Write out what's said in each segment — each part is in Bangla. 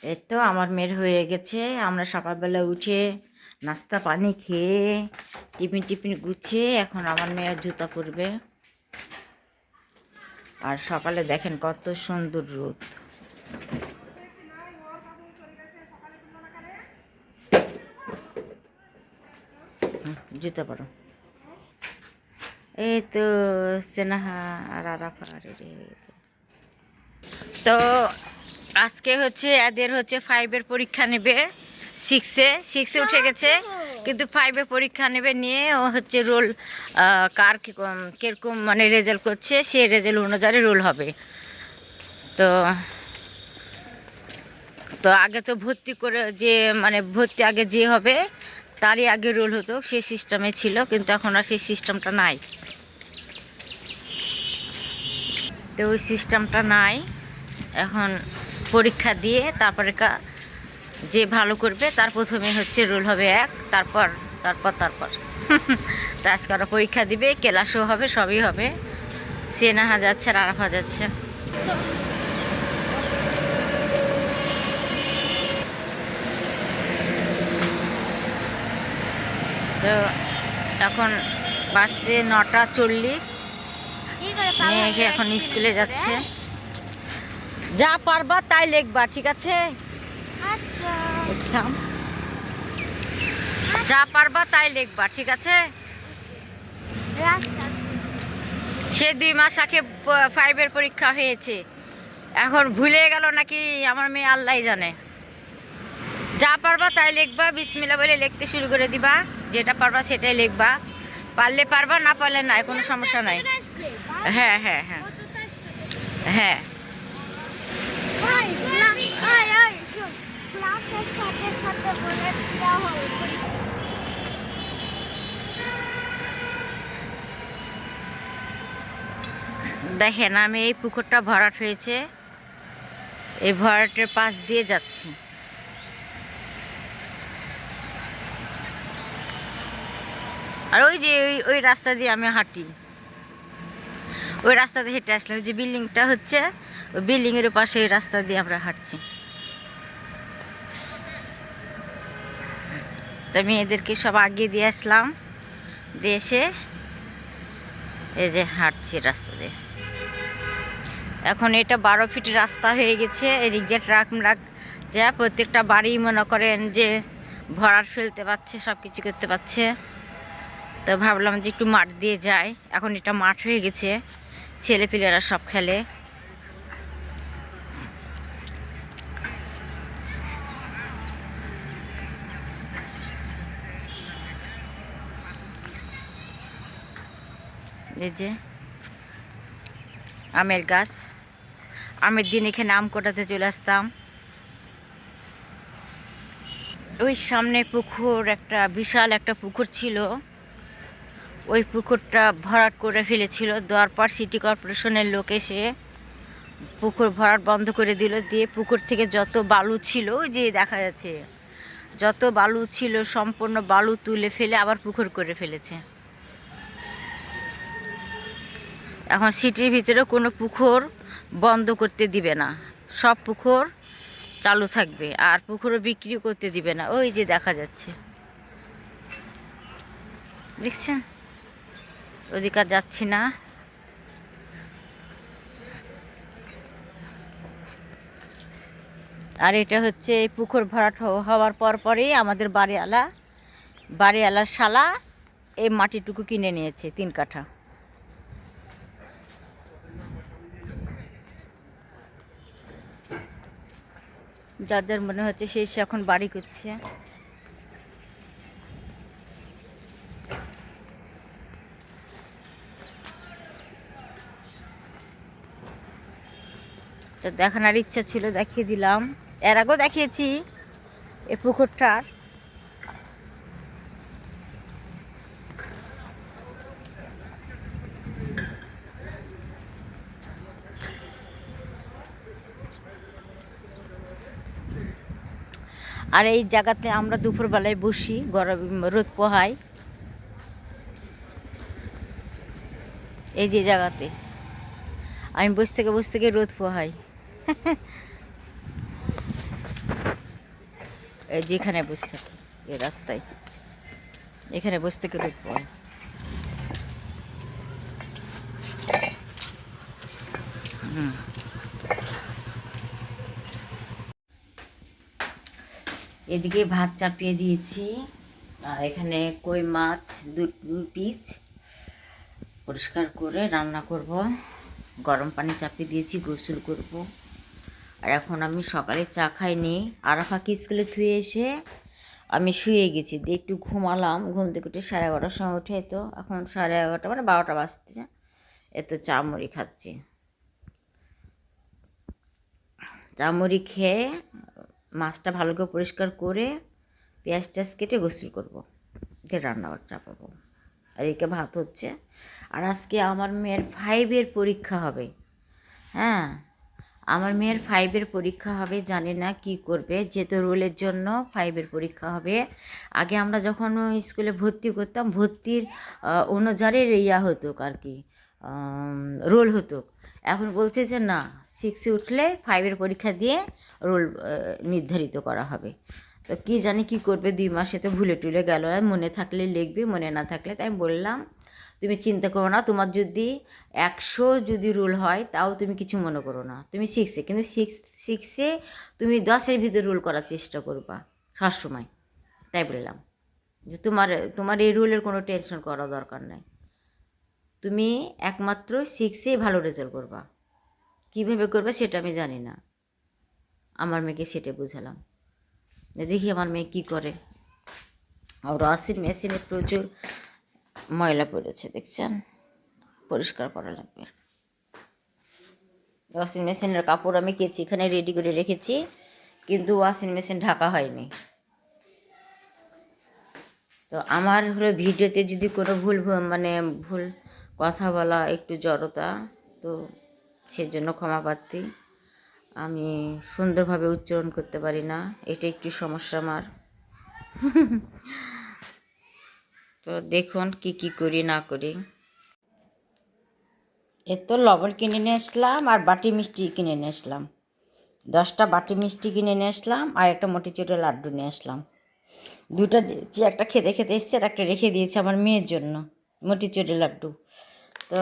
এই তো আমার মেয়ের হয়ে গেছে। আমরা সকালবেলা উঠে নাস্তা পানি খেয়ে টিফিন টিফিন গুছিয়ে এখন আমার মেয়ের জুতা পরবে। আর সকালে দেখেন কত সুন্দর রোদ। জুতা পরো। এই তো সেনাহা আর আরাফা তো আজকে হচ্ছে এদের হচ্ছে 5-এর পরীক্ষা নেবে। 6-এ উঠে গেছে, কিন্তু 5-এ পরীক্ষা নেবে নিয়ে ও হচ্ছে রোল কার কীরকম মানে রেজাল্ট করছে, সে রেজাল্ট অনুযায়ী রোল হবে। তো তো আগে তো ভর্তি করে যে মানে ভর্তি আগে যে হবে তারই আগে রোল হতো, সেই সিস্টেমে ছিল, কিন্তু এখন আর সেই সিস্টেমটা নাই। তো ওই সিস্টেমটা নাই, এখন পরীক্ষা দিয়ে তারপরে যে ভালো করবে তার প্রথমে হচ্ছে রোল হবে 1, তারপর তারপর তারপর তো আজকে ওরা পরীক্ষা দিবে, ক্লাসও হবে, সবই হবে। সেনাহা যাচ্ছে আর আরাফা যাচ্ছে। তো এখন বাসে 9:40, মেয়েকে এখন স্কুলে যাচ্ছে। যা পারবা তাই লিখবা, ঠিক আছে? একটু থাম। যা পারবা তাই লিখবা, ঠিক আছে? সে 2 মাস আগে 5-এর পরীক্ষা হয়েছে, এখন ভুলে গেল নাকি আমার মেয়ে আল্লাহ জানে। যা পারবা তাই লিখবা, বিসমিল্লাহ বলে লিখতে শুরু করে দিবা, যেটা পারবা সেটাই লিখবা। পারলে পারবা, না পারলে নাই, কোনো সমস্যা নাই। হ্যাঁ হ্যাঁ হ্যাঁ হ্যাঁ। দেখেন আমি এই পুকুরটা ভরাট হয়েছে, এই ভরাটের পাশ দিয়ে যাচ্ছি। আর ওই যে ওই রাস্তা দিয়ে আমি হাঁটি, ওই রাস্তা দিয়ে হেঁটে আসলাম। ওই যে বিল্ডিংটা হচ্ছে, ওই বিল্ডিংয়ের পাশে ওই রাস্তা দিয়ে আমরা হাঁটছি। তো মেয়েদেরকে সব আগিয়ে দিয়ে আসলাম, দিয়ে এসে এই যে হাঁটছি রাস্তা দিয়ে। এখন এটা 12 ফিট রাস্তা হয়ে গেছে, এদিক দিয়ে ট্রাক ম্রাক যা প্রত্যেকটা বাড়ি মনে করেন যে ভরাট ফেলতে পারছে, সব কিছু করতে পারছে। তো ভাবলাম যে একটু মাঠ দিয়ে যাই, এখন এটা মাঠ হয়ে গেছে, ছেলেপিলেরা সব খেলে। এই যে আমের গাছ, আমের দিন এখানে আম কোটাতে চলে আসতাম। ওই সামনে পুকুর, একটা বিশাল একটা পুকুর ছিল, ওই পুকুরটা ভরাট করে ফেলেছিল। দেওয়ার পর সিটি কর্পোরেশনের লোক এসে পুকুর ভরাট বন্ধ করে দিল, দিয়ে পুকুর থেকে যত বালু ছিল, ওই যে দেখা যাচ্ছে যত বালু ছিল সম্পূর্ণ বালু তুলে ফেলে আবার পুকুর করে ফেলেছে। এখন সিটির ভিতরে কোনো পুকুর বন্ধ করতে দিবে না, সব পুকুর চালু থাকবে, আর পুকুরও বিক্রি করতে দিবে না। ওই যে দেখা যাচ্ছে, দেখছেন? ওদিকে যাচ্ছি না। আর এটা হচ্ছে এই পুকুর ভরাট হওয়ার পরই আমাদের বাড়িওয়ালার শালা এই মাটিটুকু কিনে নিয়েছে 3 কাঠা। যাদের মনে হচ্ছে সে এখন বাড়ি করছে। তো দেখানোর ইচ্ছা ছিল, দেখিয়ে দিলাম। এর আগেও দেখিয়েছি এই পুকুরটার। আর এই জায়গাতে আমরা দুপুরবেলায় বসি, গরম রোদ পোহাই। এই যে জায়গাতে আমি বসে থেকে রোদ পোহাই। এই যেখানে বসে থাকি এই রাস্তায়, এখানে বসে থেকে রোদ পড়ে। এদিকে ভাত চাপিয়ে দিয়েছি, আর এখানে কই মাছ দু পিস পরিষ্কার করে রান্না করব। গরম পানি চাপিয়ে দিয়েছি, গোসল করব। আর এখন আমি সকালে চা খাইনি, আরাফাকে স্কুলে থুয়ে এসে আমি শুয়ে গেছি, দিয়ে একটু ঘুমালাম। ঘুম থেকে উঠে 11:30 সময় উঠে, তো এখন 11:30 মানে 12টা বাজতেছে, এত চা মুড়ি খাচ্ছি। চা মুড়ি খেয়ে মাছটা ভালো করে পরিষ্কার করে পেঁয়াজ টেয়াজ কেটে গোসল করবো, দিয়ে রান্নাঘর চাপাবো। আর এদিকে ভাত হচ্ছে। আর আজকে আমার মেয়ের 5-এর পরীক্ষা হবে। হ্যাঁ, আমার মেয়ের 5-এর পরীক্ষা হবে, জানি না কি করবে, যেহেতু রোলের জন্য 5-এর পরীক্ষা হবে। আগে আমরা যখন স্কুলে ভর্তি করতাম, ভর্তির অনুযায়ী ইয়া হতো আর কি, রোল হতো। এখন বলছে যে না, 6-এ উঠলে 5-এর পরীক্ষা দিয়ে রোল নির্ধারিত করা হবে। তো কী জানি কী করবে, 2 মাসে তো ভুলে টুলে গেল। মনে থাকলে লিখবে, মনে না থাকলে। তাই আমি বললাম তুমি চিন্তা করো না, তোমার যদি 100 যদি রুল হয় তাও তুমি কিছু মনে করো না, তুমি 6-এ, কিন্তু 6-এ তুমি 10-এর ভিতরে রুল করার চেষ্টা করবা সবসময়। তাই বললাম যে তোমার এই রুলের কোনো টেনশন করা দরকার নাই, তুমি একমাত্র 6-এ ভালো রেজাল্ট করবা। কীভাবে করবে সেটা আমি জানি না, আমার মেয়েকে সেটা বুঝালাম। দেখি আমার মেয়ে কী করে। আর ওয়াশিং মেশিনে প্রচুর ময়লা পড়েছে, দেখছেন, পরিষ্কার করা লাগবে। ওয়াশিং মেশিনের কাপড় আমি কেচি এখানে রেডি করে রেখেছি, কিন্তু ওয়াশিং মেশিন ঢাকা হয়নি। তো আমার হলো ভিডিওতে যদি কোনো ভুল কথা বলা, একটু জড়তা, তো সেজন্য ক্ষমা প্রার্থী। আমি সুন্দরভাবে উচ্চারণ করতে পারি না, এটা একটু সমস্যা আমার। তো দেখুন কি করি না করি। এর তো লবণ কিনে নিয়ে আসলাম, আর বাটি মিষ্টি কিনে নিয়ে আসলাম। 10টা বাটি মিষ্টি কিনে নিয়ে আসলাম, আর একটা মটিচুরের লাড্ডু নিয়ে আসলাম। 2টা দিয়েছি, একটা খেতে খেতে এসছে, আর একটা রেখে দিয়েছি আমার মেয়ের জন্য, মটিচুরের লাড্ডু। তো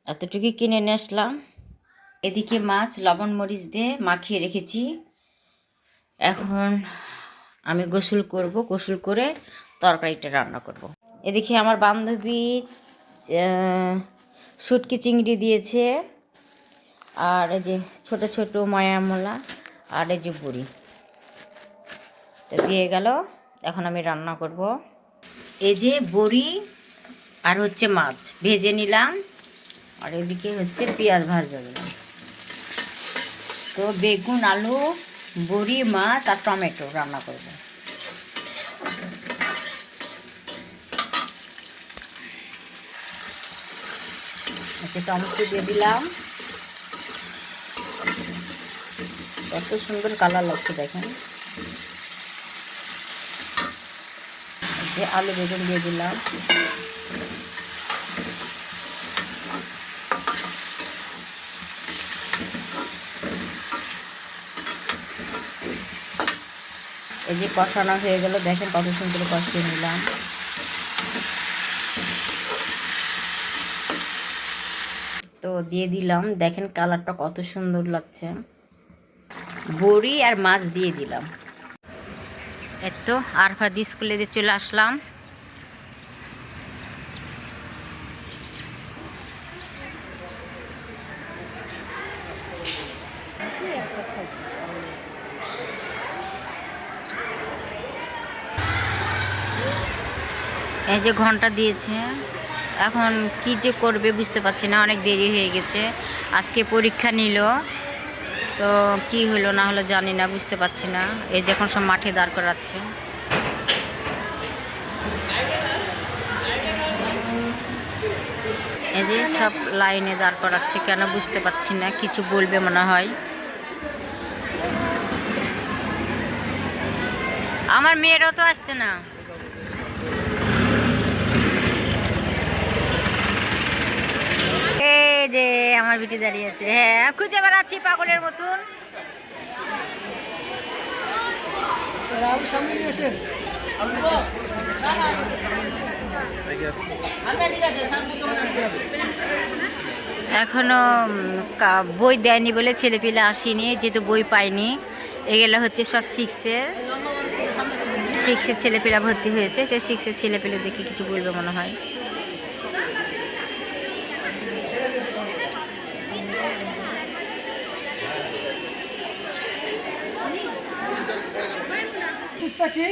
এতটুকুই কিনে নিয়ে আসলাম। এদিকে মাছ লবণ মরিচ দিয়ে মাখিয়ে রেখেছি। এখন আমি গোসল করব, গোসল করে তরকারিটা রান্না করব। এদিকে আমার বান্ধবী শুটকি চিংড়ি দিয়েছে, আর এই যে ছোট ছোট ময়ামলা, আর এই যে বড়ি তো দিয়ে গেল। এখন আমি রান্না করব। এই যে বড়ি আর হচ্ছে মাছ ভেজে নিলাম, আর এদিকে হচ্ছে পেঁয়াজ ভাজা দিলাম। তো বেগুন, আলু, বড়ি, মাছ আর টমেটো রান্না করব। আচ্ছা, টমেটো দিয়ে দিলাম। কত সুন্দর কালার লাগছে দেখেন। আলু বেগুন দিয়ে দিলাম। এই যে কষানো হয়ে গেল, দেখেন কত সুন্দর কষিয়ে নিলাম। তো দিয়ে দিলাম, দেখেন কালারটা কত সুন্দর লাগছে। বড়ি আর মাছ দিয়ে দিলাম। এই তো আরফা দি স্কুলে দিয়ে চলে আসলাম। এই যে ঘন্টা দিয়েছে, এখন কি যে করবে বুঝতে পারছি না, অনেক দেরি হয়ে গেছে। আজকে পরীক্ষা নিল, তো কি হলো না হলো জানি না, বুঝতে পারছি না। এই যে এখন সব মাঠে দাঁড় করাচ্ছে। এই যে সব লাইনে দাঁড় করাচ্ছে, কেন বুঝতে পারছি না, কিছু বলবে মনে হয়। আমার মেয়েরও তো আসছে না। এই যে আমার বিটি দাঁড়িয়ে আছে, হ্যাঁ খুঁজে বেড়াচ্ছি পাগলের মতন। আলু সামনে নিয়ে এসেন। এখনো বই দেয়নি বলে ছেলেপিলে আসেনি, যেহেতু বই পায়নি। এগুলো হচ্ছে সব সিক্সের ছেলেপিলা ভর্তি হয়েছে, সে সিক্সের ছেলেপিলে দেখে কিছু বলবে মনে হয়। কি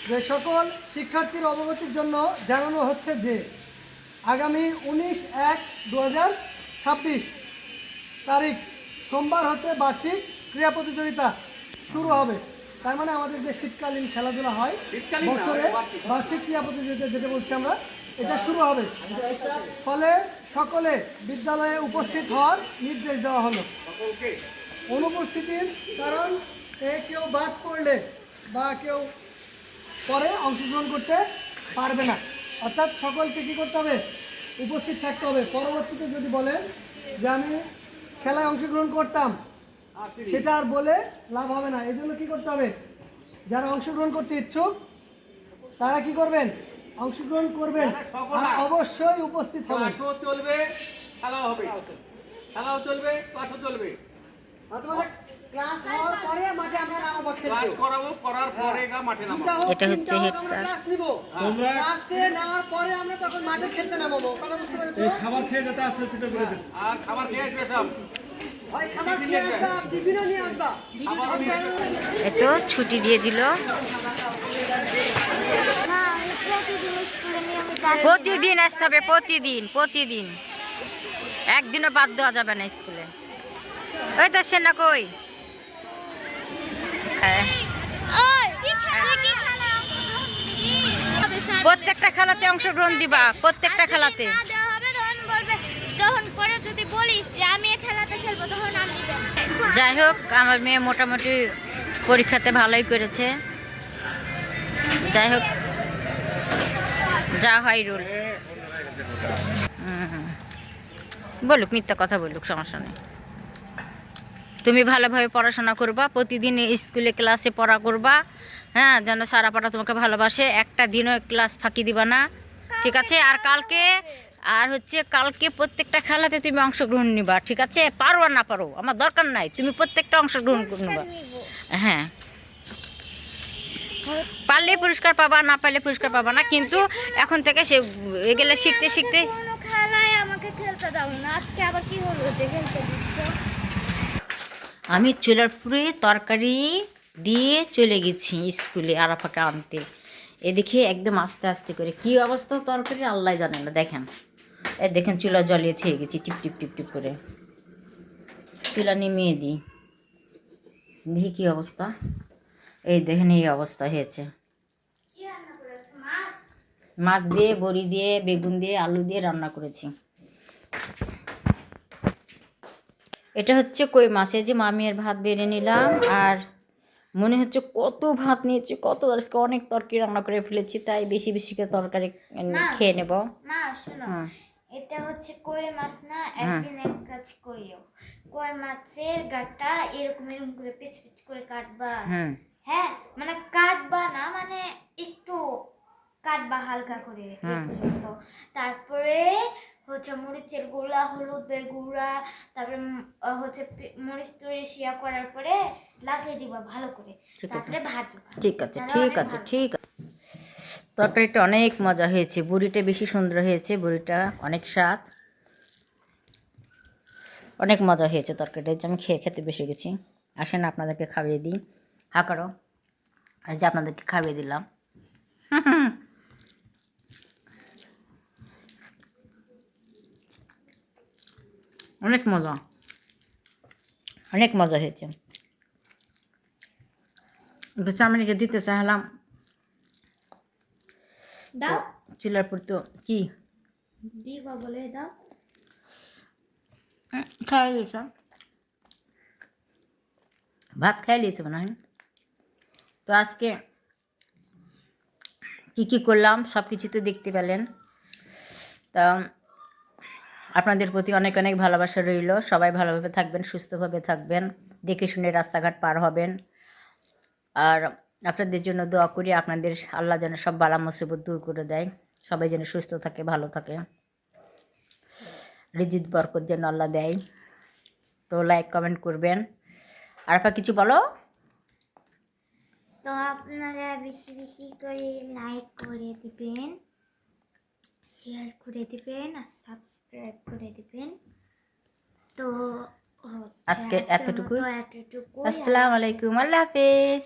যে সকল শিক্ষার্থীর অবগতির জন্য জানানো হচ্ছে যে আগামী 19/1/2026 তারিখ সোমবার হতে বার্ষিক ক্রীড়া প্রতিযোগিতা শুরু হবে। তার মানে আমাদের যে শীতকালীন খেলাধুলা হয় বছরে বার্ষিক ক্রীড়া প্রতিযোগিতা যেটা বলছি আমরা, এটা শুরু হবে। ফলে সকলে বিদ্যালয়ে উপস্থিত হওয়ার নির্দেশ দেওয়া হলো। অনুপস্থিতির কারণ কেউ বাদ পড়লে বা কেউ পরে অংশগ্রহণ করতে পারবে না। অর্থাৎ সকলকে কী করতে হবে? উপস্থিত থাকতে হবে। পরবর্তীতে যদি বলেন যে আমি খেলায় অংশগ্রহণ করতাম, সেটা আর বলে লাভ হবে না। এই জন্য কী করতে হবে? যারা অংশগ্রহণ করতে ইচ্ছুক তারা কি করবেন? অংশগ্রহণ করবেন, অবশ্যই উপস্থিত হবে। চলবে, খেলাও হবে, খেলাও চলবে, ক্লাসও চলবে। ক্লাস হওয়ার পরে মাঠে আমরা নামাবো, ক্লাস করাবো, করার পরে মাঠে নামাবো। এটা হচ্ছে হেড স্যার। ক্লাস নিব, ক্লাসে নেওয়ার পরে আমরা তখন মাঠে খেলতে নামাবো। কথা বুঝতে পেরেছো? খাবার খেয়ে যেতে আসছে সেটা করে দিন। আর খাবার খেয়ে আসবে সব। ভাই খাবার খেয়ে আসবা, টিফিনও নিয়ে আসবা। খাবারও নিয়ে আসবে। এতো ছুটি দিয়ে দিল। প্রতিদিন আসতে হবে, প্রতিদিন একদিনও বাদ দেওয়া যাবে না স্কুলে। ওই তো সেনা কই? প্রত্যেকটা খেলাতে অংশগ্রহণ দিবা, প্রত্যেকটা খেলাতে। তখন পরে যদি বলিস যে আমি এই খেলাটা খেলবো তখন আর দিবেন। যাই হোক, আমার মেয়ে মোটামুটি পরীক্ষাতে ভালোই করেছে। যাই হোক, যা হয় রোল। বলুক, মিথ্যা কথা বলুক, সমস্যা নেই। তুমি ভালোভাবে পড়াশোনা করবা, প্রতিদিন স্কুলে ক্লাসে পড়া করবা, হ্যাঁ, যেন সারা পাড়া তোমাকে ভালোবাসে। একটা দিনও ক্লাস ফাঁকি দিবা না, ঠিক আছে? আর কালকে প্রত্যেকটা খেলাতে তুমি অংশগ্রহণ নিবা, ঠিক আছে? পারো আর না পারো আমার দরকার নাই, তুমি প্রত্যেকটা অংশগ্রহণ নিবা। হ্যাঁ, পারলে পুরস্কার পাবা, না পারলে পুরস্কার পাবা না, কিন্তু এখন থেকে সে এগুলো শিখতে কোনো খেলায় আমাকে খেলতে দাও না। আজকে আবার কি হলো যে খেলতে দিচ্ছ? আমি চুলার পুরে তরকারি দিয়ে চলে গেছি স্কুলে আরাফাকে আনতে। এদিকে একদম আস্তে আস্তে করে কি অবস্থা তরকারি আল্লাহ জানে না। দেখেন, দেখেন চুলা জ্বালিয়ে থেকে গেছি টিপ টিপ টিপ টিপ করে। চুলা নিমিয়ে দিই, দেখি কী অবস্থা। এই দেখেন, এই অবস্থা হয়েছে। মাছ দিয়ে, বড়ি দিয়ে, বেগুন দিয়ে, আলু দিয়ে রান্না করেছি। এটা হচ্ছে কই মাছের যে মামির ভাত বেড়ে নিলাম। আর মনে হচ্ছে কত ভাত নিয়েছি, আজকে অনেক তরকারি রান্না করে ফেলেছি, তাই বেশি বেশি করে তরকারি খেয়ে নেব। মা শোনো, এটা হচ্ছে কই মাছ না? একদিন এক কাজ করিও, কই মাছের গাটা এরকম এরকম করে পিচ পিচ করে কাটবা। হ্যাঁ, মানে কাটবা না, মানে একটু কাটবা হালকা করে এই পর্যন্ত। তারপরে হচ্ছে মরিচের গুঁড়া, হলুদের গুঁড়া, তারপরে হচ্ছে মরিচ তৈরি শিয়া করার পরে লাগিয়ে দিবা ভালো করে, তারপরে ভাজবা। ঠিক আছে, ঠিক আছে, ঠিক আছে। তরকারিটা অনেক মজা হয়েছে, বড়িটা বেশি সুন্দর হয়েছে, বড়িটা অনেক স্বাদ, অনেক মজা হয়েছে তরকারিটা। যে আমি খেতে বসে গেছি। আসেন আপনাদেরকে খাইয়ে দিই। হা করো, এই যে আপনাদেরকে খাইয়ে দিলাম। অনেক মজা, অনেক মজা হয়েছে। একটু চাউমিনকে দিতে চাইলাম, দাও চুলার পর তো কি দিবা বলে দাও। খাই লিয়েছ, ভাত খাই লিয়েছে মনে হয়। তো আজকে কি করলাম সব কিছু তো দেখতে পেলেন। তা আপনাদের প্রতি অনেক অনেক ভালোবাসা রইল। সবাই ভালোভাবে থাকবেন, সুস্থভাবে থাকবেন, দেখে শুনে রাস্তাঘাট পার হবেন। আর আপনাদের জন্য দোয়া করি, আপনাদের আল্লাহ যেন সব বালা মুসিবত দূর করে দেয়, সবাই যেন সুস্থ থাকে, ভালো থাকে, রিজিক বরকত যেন আল্লাহ দেয়। তো লাইক কমেন্ট করবেন। আর আপা কিছু বলো। তো আপনারা বেশি বেশি করে লাইক করে দিবেন, শেয়ার করে দিবেন আর সাবস্ক্রাইব করে দিবেন। তো আজকে আজকের এতটুকু। মতো এতটুকু। আসসালামু আলাইকুম, আল্লাহ হাফেজ।